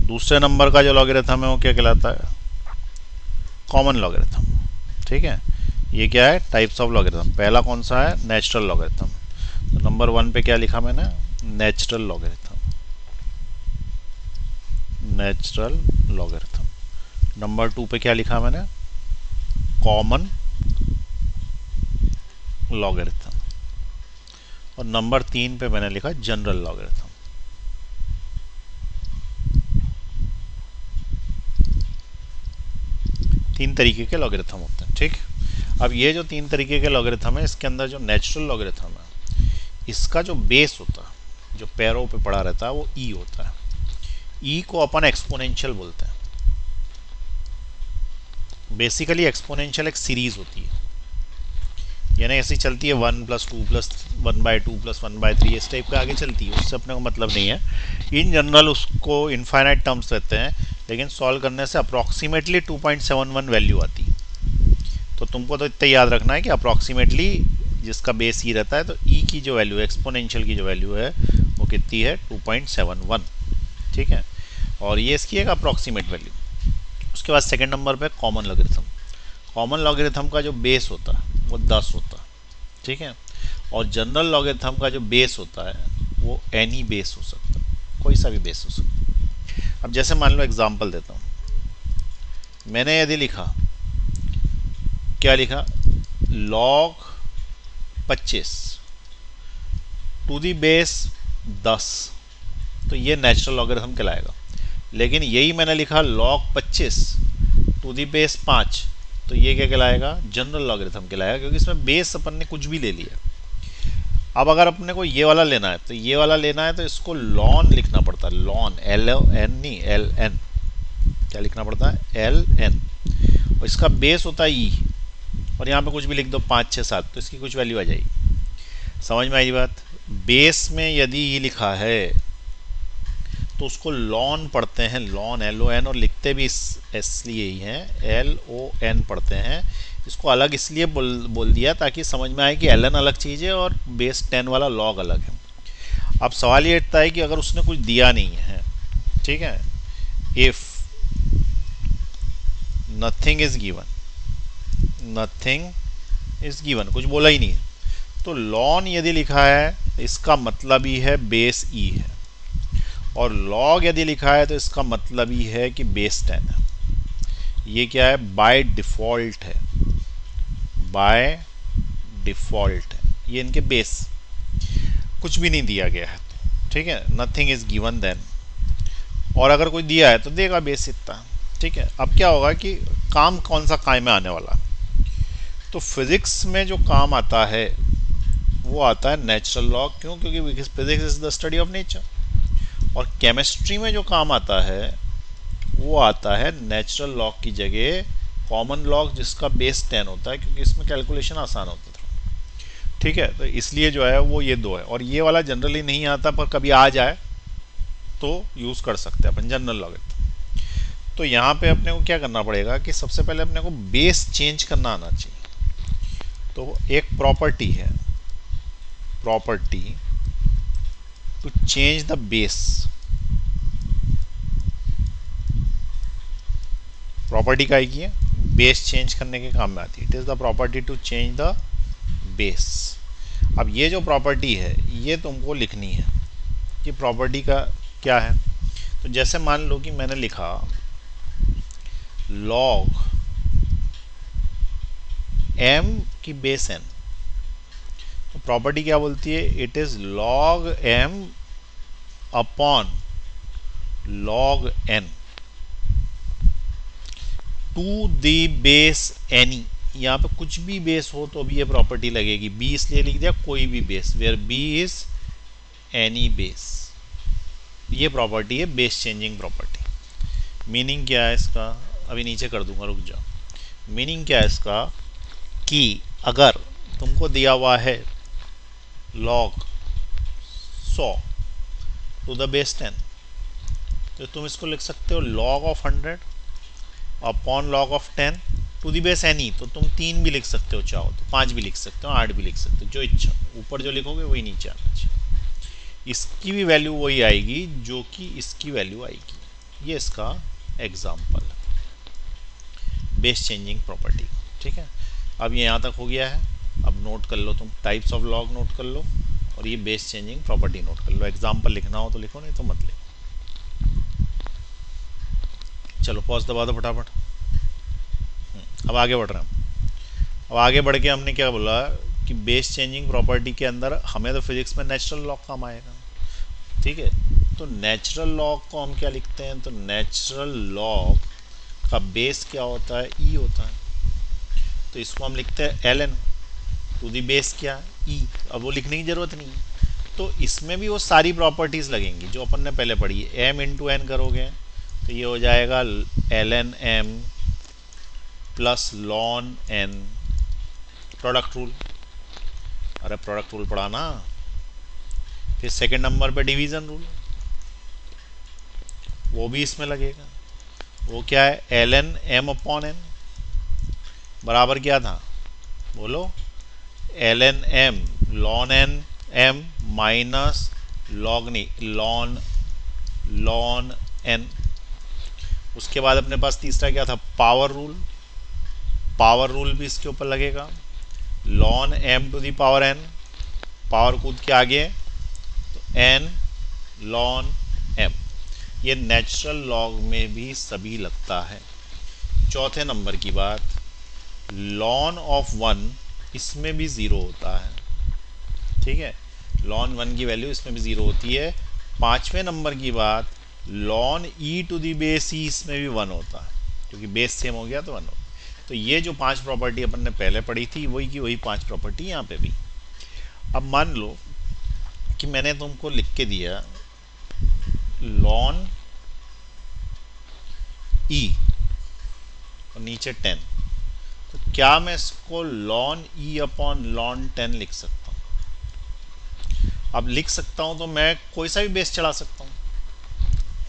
दूसरे नंबर का जो लॉगरिथम है वो क्या कहलाता है? Common logarithm. ठीक है, ये क्या है? Types of logarithm. पहला कौन सा है? Natural logarithm. तो नंबर 1 पे क्या लिखा मैंने? Natural logarithm. Natural logarithm. Number 2 पे क्या लिखा मैंने, कॉमन लॉगरिथम। और नंबर 3 पे मैंने लिखा जनरल लॉगरिथम। तीन तरीके के लॉगरिथम होते हैं, ठीक। अब ये जो तीन तरीके के लॉगरिथम है, इसके अंदर जो नेचुरल लॉगरिथम है, इसका जो बेस होता है, जो पैरों पे पड़ा रहता है, वो ई होता है। ई को अपन एक्सपोनेंशियल बोलते हैं। बेसिकली एक्सपोनेंशियल एक सीरीज होती है, यानी ऐसी चलती है 1 + 2 + 1/2 + 1/3 इस टाइप का आगे चलती है, उससे अपने को मतलब नहीं है। इन जनरल उसको इनफाइनाइट टर्म्स रहते हैं, लेकिन सॉल्व करने से अप्रॉक्सीमेटली 2.71 वैल्यू आती है। तो तुमको तो इतना याद रखना है कि अप्रॉक्सीमेटली जिसका बेस ई रहता है, तो ई की जो वैल्यू है, एक्सपोनेंशियल की जो वैल्यू है, वो कितनी है, 2.71, ठीक है। और ये इसकी एक अप्रॉक्सीमेट वैल्यू। उसके बाद सेकंड नंबर पे कॉमन लॉगरिथम। कॉमन लॉगरिथम का जो बेस होता है वो 10 होता है, ठीक है। और जनरल लॉगरिथम का जो बेस होता है वो एनी बेस हो सकता है, कोई सा भी बेस हो सकता है। अब जैसे मान लो एग्जांपल देता हूँ, मैंने यदि लिखा, क्या लिखा, log 25 टू दी बेस 10, तो ये नेचुरल लॉगरिथम कहलाएगा। लेकिन यही मैंने लिखा log 25 टू दी बेस 5, तो ये क्या कहलाएगा, जनरल लॉगरिथम कहलाएगा, क्योंकि इसमें बेस अपन ने कुछ भी ले लिया। अब अगर अपने को ये वाला लेना है, तो ये वाला लेना है तो इसको लॉन लिखना पड़ता है, लॉन, LN नहीं, LN। क्या लिखना पड़ता है, LN। और इसका बेस होता है ई, और यहाँ पे कुछ भी लिख दो 5, 6, 7, तो इसकी कुछ वैल्यू आ जाएगी। समझ में आई बात। बेस में यदि ये लिखा है तो उसको लॉन पढ़ते हैं, लॉन, LON, और लिखते भी इसलिए ही हैं, LON पढ़ते हैं। इसको अलग इसलिए बोल दिया ताकि समझ में आए कि LN अलग चीज़ है और बेस 10 वाला लॉग अलग है। अब सवाल ये उठता है कि अगर उसने कुछ दिया नहीं है, ठीक है, if nothing is given, nothing is given, कुछ बोला ही नहीं है, तो लॉन यदि लिखा है इसका मतलब ही है बेस ई है, और लॉग यदि लिखा है तो इसका मतलब ही है कि बेस 10 है। ये क्या है, बाय डिफॉल्ट है, बाय डिफॉल्ट है, ये इनके बेस, कुछ भी नहीं दिया गया है, ठीक है, नथिंग इज गिवन देन। और अगर कोई दिया है तो देगा बेस इतना, ठीक है। अब क्या होगा कि काम कौन सा काम में आने वाला, तो फिजिक्स में जो काम आता है वो आता है नेचुरल लॉग। क्यों, क्योंकि physics is the study of nature. और केमिस्ट्री में जो काम आता है वो आता है नेचुरल लॉग की जगह कॉमन लॉग, जिसका बेस 10 होता है, क्योंकि इसमें कैलकुलेशन आसान होता था, ठीक है। तो इसलिए जो है वो ये दो है, और ये वाला जनरली नहीं आता, पर कभी आ जाए तो यूज़ कर सकते हैं अपन जनरल लॉगरिथम। तो यहाँ पे अपने को क्या करना पड़ेगा कि सबसे पहले अपने को बेस चेंज करना आना चाहिए। तो एक प्रॉपर्टी है, property to change the base. Property का की है, बेस चेंज करने के काम में आती है। It is the property to change the base. अब ये जो प्रॉपर्टी है ये तुमको लिखनी है कि प्रॉपर्टी का क्या है। तो जैसे मान लो कि मैंने लिखा log m की बेस n, तो प्रॉपर्टी क्या बोलती है, it is log m upon log n to the base any. यहाँ पे कुछ भी बेस हो तो भी ये प्रॉपर्टी लगेगी। b इसलिए लिख दिया कोई भी base, where b is any base. ये प्रॉपर्टी है बेस चेंजिंग प्रॉपर्टी। मीनिंग क्या है इसका, अभी नीचे कर दूंगा, रुक जाओ। मीनिंग क्या है इसका कि अगर तुमको दिया हुआ है log 100 टू द बेस 10, तो तुम इसको लिख सकते हो log of 100 upon log of 10 to the base any. तो तुम 3 भी लिख सकते हो, चाहो तो 5 भी लिख सकते हो, 8 भी लिख सकते हो, जो इच्छा। ऊपर जो लिखोगे वही नीचे आना चाहिए। इसकी भी वैल्यू वही आएगी जो कि इसकी वैल्यू आएगी। ये इसका एग्जाम्पल है बेस चेंजिंग प्रॉपर्टी, ठीक है। अब ये यहाँ तक हो गया है। अब नोट कर लो, तुम टाइप्स ऑफ लॉग नोट कर लो और ये बेस चेंजिंग प्रॉपर्टी नोट कर लो। एग्जाम्पल लिखना हो तो लिखो, नहीं तो मत लिखो। चलो पॉज दबा दो फटाफट। अब आगे बढ़ रहे हैं। अब आगे बढ़ के हमने क्या बोला कि बेस चेंजिंग प्रॉपर्टी के अंदर हमें तो फिजिक्स में नेचुरल लॉ काम आएगा, ठीक है। तो नेचुरल लॉ को हम क्या लिखते हैं, तो नेचुरल लॉ का बेस क्या होता है, ई होता है। तो इसको हम लिखते हैं ln टू दी बेस क्या, ई। अब वो लिखने की जरूरत नहीं है। तो इसमें भी वो सारी प्रॉपर्टीज लगेंगी जो अपन ने पहले पढ़ी है। m इंटू एन करोगे तो ये हो जाएगा ln m plus ln n, product rule. अरे प्रोडक्ट रूल पढ़ा ना। फिर सेकंड नंबर पे डिवीजन रूल, वो भी इसमें लगेगा। वो क्या है, ln m अपॉन n बराबर क्या था, बोलो, ln m ln n m minus ln n। उसके बाद अपने पास तीसरा क्या था, पावर रूल। पावर रूल भी इसके ऊपर लगेगा, ln m to the power n, power कूद के आगे तो n ln m। ये नेचुरल लॉग में भी सभी लगता है। चौथे नंबर की बात, ln ऑफ 1 इसमें भी ज़ीरो होता है, ठीक है। ln 1 की वैल्यू इसमें भी ज़ीरो होती है। पांचवें नंबर की बात, ln e to the base E इसमें भी 1 होता है, क्योंकि बेस सेम हो गया तो 1 होता है। तो ये जो 5 प्रॉपर्टी अपन ने पहले पढ़ी थी वही की वही 5 प्रॉपर्टी यहाँ पे भी। अब मान लो कि मैंने तुमको लिख के दिया ln e और नीचे 10, तो क्या मैं इसको ln e अपॉन ln 10 लिख सकता हूँ? अब लिख सकता हूँ तो मैं कोई सा भी बेस चढ़ा सकता हूँ।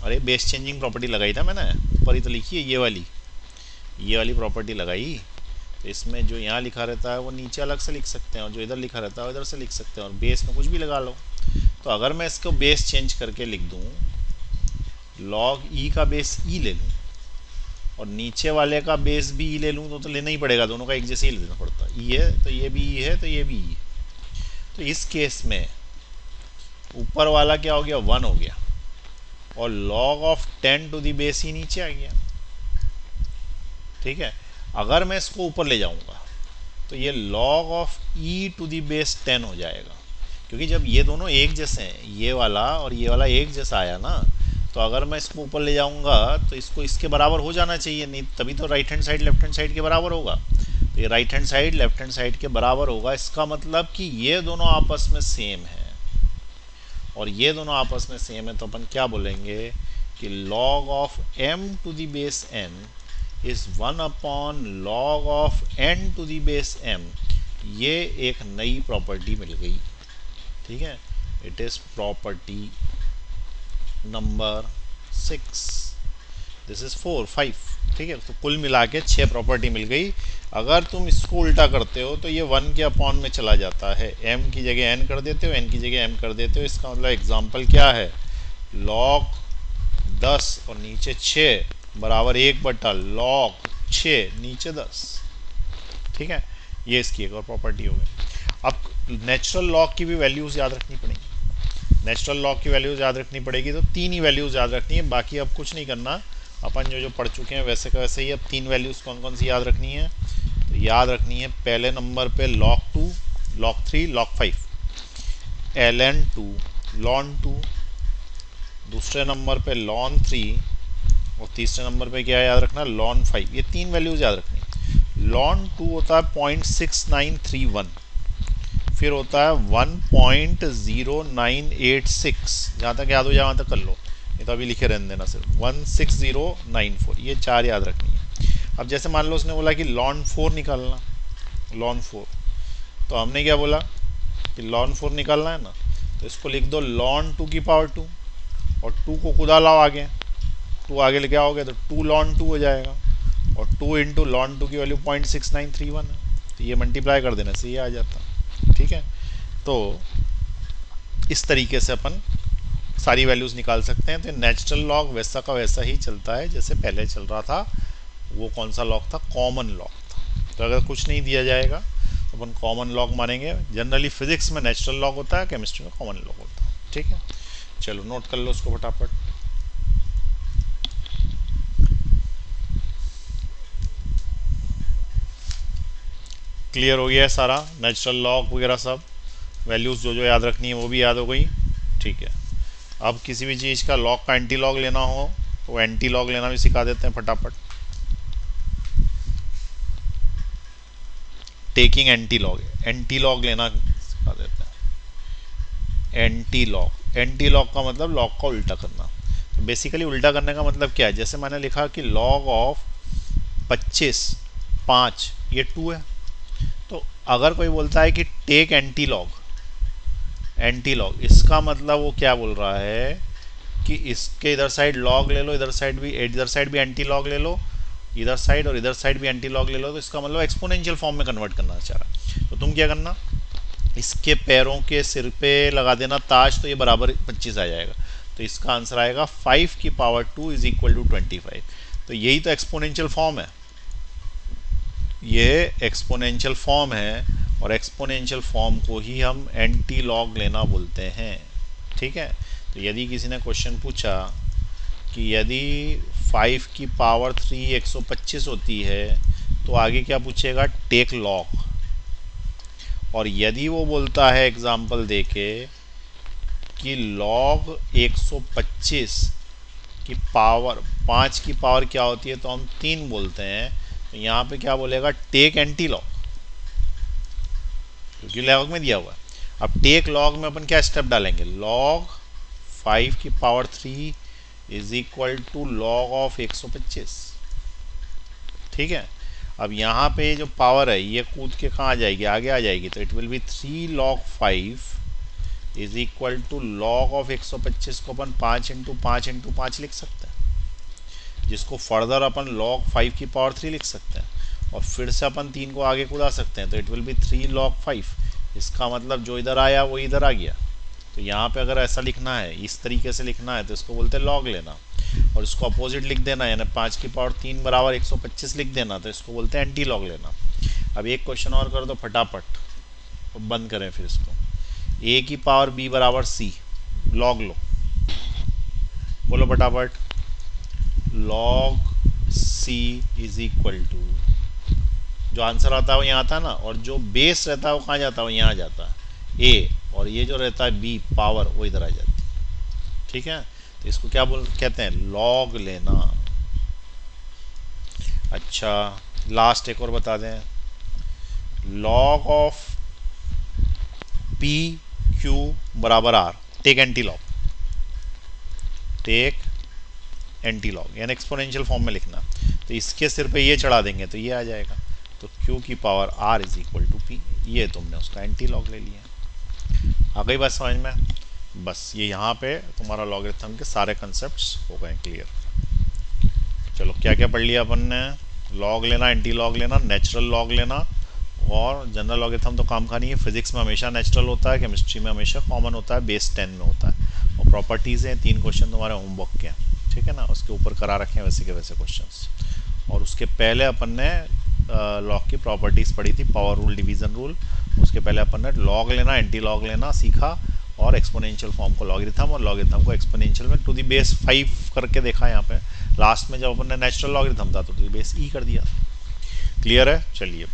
अरे बेस चेंजिंग प्रॉपर्टी लगाई था मैंने, ऊपर ही तो लिखी है, ये वाली प्रॉपर्टी लगाई। तो इसमें जो यहाँ लिखा रहता है वो नीचे अलग से लिख सकते हैं, और जो इधर लिखा रहता है इधर से लिख सकते हैं, और बेस में कुछ भी लगा लो। तो अगर मैं इसको बेस चेंज करके लिख दूँ, log e का बेस e ले लूँ और नीचे वाले का बेस भी e ले लूँ, तो लेना ही पड़ेगा, दोनों का एक जैसे ही लेना पड़ता है। e है तो ये भी e है तो ये भी e है। तो इस केस में ऊपर वाला क्या हो गया, 1 हो गया, और log of 10 to the base ही नीचे आ गया, ठीक है। अगर मैं इसको ऊपर ले जाऊंगा तो ये log of e to the base 10 हो जाएगा, क्योंकि जब ये दोनों एक जैसे हैं, ये वाला और ये वाला एक जैसा आया ना, तो अगर मैं इसको ऊपर ले जाऊंगा तो इसको इसके बराबर हो जाना चाहिए, नहीं तभी तो right hand side left hand side के बराबर होगा। तो ये right hand side left hand side के बराबर होगा, इसका मतलब कि ये दोनों आपस में सेम है, और ये दोनों आपस में सेम है। तो अपन क्या बोलेंगे कि log of m to the base n is 1 upon log of n to the base m। ये एक नई प्रॉपर्टी मिल गई, ठीक है। It is property number 6, this is 4 5, ठीक है। तो कुल मिला के 6 प्रॉपर्टी मिल गई। अगर तुम इसको उल्टा करते हो तो ये 1 के अपॉन में चला जाता है, m की जगह n कर देते हो, n की जगह m कर देते हो। इसका मतलब एग्जाम्पल क्या है, log 10 और नीचे 6 बराबर 1/log 6 नीचे 10, ठीक है। ये इसकी एक और प्रॉपर्टी हो गई। अब नेचुरल लॉग की भी वैल्यूज याद रखनी पड़ेगी। नेचुरल लॉग की वैल्यूज याद रखनी पड़ेगी, तो 3 ही वैल्यूज याद रखनी है, बाकी अब कुछ नहीं करना। अपन जो पढ़ चुके हैं वैसे का वैसे ही। अब 3 वैल्यूज कौन कौन सी याद रखनी है, तो याद रखनी है पहले नंबर पे log 2, log 3, log 5, ln 2, ln 2, दूसरे नंबर पे ln 3, और तीसरे नंबर पे क्या याद रखना, ln 5। ये 3 वैल्यूज याद रखनी है। ln 2 होता है 0.6931, फिर होता है 1.0986, जहाँ तक याद हो जाए वहाँ तक कर लो, ये तो अभी लिखे रहने देना सिर्फ। 16094, ये 4 याद रखनी है। अब जैसे मान लो उसने बोला कि ln 4 निकालना, ln 4, तो हमने क्या बोला कि ln 4 निकालना है ना, तो इसको लिख दो ln 2 की पावर 2, और 2 को खुदा लाओ आगे, 2 आगे लेके आओगे तो 2 ln 2 हो जाएगा, और 2 इंटू ln 2 की वैल्यू 0.6931 है, तो ये मल्टीप्लाई कर देने से ये आ जाता, ठीक है। तो इस तरीके से अपन सारी वैल्यूज निकाल सकते हैं। तो नेचुरल लॉग वैसा का वैसा ही चलता है जैसे पहले चल रहा था। वो कौन सा लॉग था, कॉमन लॉग था। तो अगर कुछ नहीं दिया जाएगा तो अपन कॉमन लॉग मानेंगे। जनरली फिजिक्स में नेचुरल लॉग होता है, केमिस्ट्री में कॉमन लॉग होता है, ठीक है। चलो नोट कर लो उसको फटाफट। क्लियर हो गया है सारा, नेचुरल लॉग वगैरह सब, वैल्यूज़ जो जो याद रखनी है वो भी याद हो गई। ठीक है, अब किसी भी चीज़ का लॉग का एंटी लॉग लेना हो तो एंटी लॉग लेना भी सिखा देते हैं फटाफट। टेकिंग एंटी लॉग लेना सिखा देते हैं। एंटी लॉग का मतलब लॉग का उल्टा करना। तो बेसिकली उल्टा करने का मतलब क्या है, जैसे मैंने लिखा कि लॉग ऑफ 25 5 ये 2 है, तो अगर कोई बोलता है कि टेक एंटी लॉग, इसका मतलब वो क्या बोल रहा है कि इसके इधर साइड लॉग ले लो, इधर साइड भी एंटी लॉग ले लो, इधर साइड और इधर साइड भी एंटी लॉग ले लो, तो इसका मतलब एक्सपोनेंशियल फॉर्म में कन्वर्ट करना चाह रहा है। तो तुम क्या करना, इसके पैरों के सिर पे लगा देना ताज, तो ये बराबर 25 आ जाएगा। तो इसका आंसर आएगा 5 की पावर 2 इज इक्वल टू 25। तो यही तो एक्सपोनेंशियल फॉर्म है, ये एक्सपोनेंशियल फॉर्म है, और एक्सपोनेंशियल फॉर्म को ही हम एंटी लॉग लेना बोलते हैं। ठीक है, तो यदि किसी ने क्वेश्चन पूछा कि यदि 5 की पावर 3 125 होती है तो आगे क्या पूछेगा, टेक लॉग। और यदि वो बोलता है एग्जाम्पल देके कि लॉग 125 की पावर 5 की पावर क्या होती है, तो हम 3 बोलते हैं। तो यहाँ पे क्या बोलेगा, टेक एंटी लॉग, क्योंकि लॉग में दिया हुआ है। अब टेक लॉग में अपन क्या स्टेप डालेंगे, लॉग 5 की power 3 is equal to log of 125। ठीक है, अब यहाँ पे जो पावर है ये कूद के कहाँ आ जाएगी, आगे आ जाएगी, तो it will be 3 log 5 is equal to log of 125 को अपन 5 इंटू 5 इंटू 5 लिख सकते हैं, जिसको फर्दर अपन लॉग 5 की पावर 3 लिख सकते हैं, और फिर से अपन 3 को आगे कूदा सकते हैं, तो इट विल बी 3 लॉग 5। इसका मतलब जो इधर आया वो इधर आ गया। तो यहाँ पे अगर ऐसा लिखना है, इस तरीके से लिखना है, तो इसको बोलते हैं लॉग लेना, और इसको अपोजिट लिख देना, यानी 5 की पावर 3 बराबर 125 लिख देना, तो इसको बोलते हैं एंटी लॉग लेना। अब एक क्वेश्चन और कर दो फटाफट, तो बंद करें फिर इसको। ए की पावर बी बराबर सी, लॉग लो, बोलो फटाफट, log C is equal to, जो आंसर आता है वो यहाँ आता है ना, और जो बेस रहता है वो कहाँ जाता है, वो यहाँ जाता है ए, और ये जो रहता है बी पावर वो इधर आ जाती है। ठीक है, तो इसको क्या कहते हैं, लॉग लेना। अच्छा, लास्ट एक और बता दें, लॉग ऑफ पी क्यू बराबर आर, take anti log, take anti log, यानी एक्सपोनेंशियल फॉर्म में लिखना। तो इसके सिर पे ये चढ़ा देंगे तो ये आ जाएगा, तो क्यू की power R is equal to P, ये तुमने उसका एंटी लॉग ले लिया। आ गई बात समझ में, बस ये यहाँ पे तुम्हारा लॉगरिथम के सारे कंसेप्ट्स हो गए क्लियर। चलो क्या क्या पढ़ लिया अपन ने, लॉग लेना, एंटी लॉग लेना, नेचुरल लॉग लेना, और जनरल लॉगरिथम तो काम का नहीं है, फिजिक्स में हमेशा नेचुरल होता है, केमिस्ट्री में हमेशा कॉमन होता है, बेस 10 में होता है, और प्रॉपर्टीज़ हैं 3 क्वेश्चन तुम्हारे होमवर्क के हैं। ठीक है ना, उसके ऊपर करा रखे हैं वैसे के वैसे क्वेश्चंस। और उसके पहले अपन ने लॉग की प्रॉपर्टीज़ पढ़ी थी, पावर रूल, डिवीज़न रूल। उसके पहले अपन ने लॉग लेना, एंटी लॉग लेना सीखा, और एक्सपोनेंशियल फॉर्म को लॉगरिथम, और लॉगरिथम को एक्सपोनेंशियल में टू दी बेस 5 करके देखा यहाँ पे। लास्ट में जब अपन ने नेचुरल लॉगरिथम था तो टू दी बेस ई कर दिया। क्लियर है, चलिए।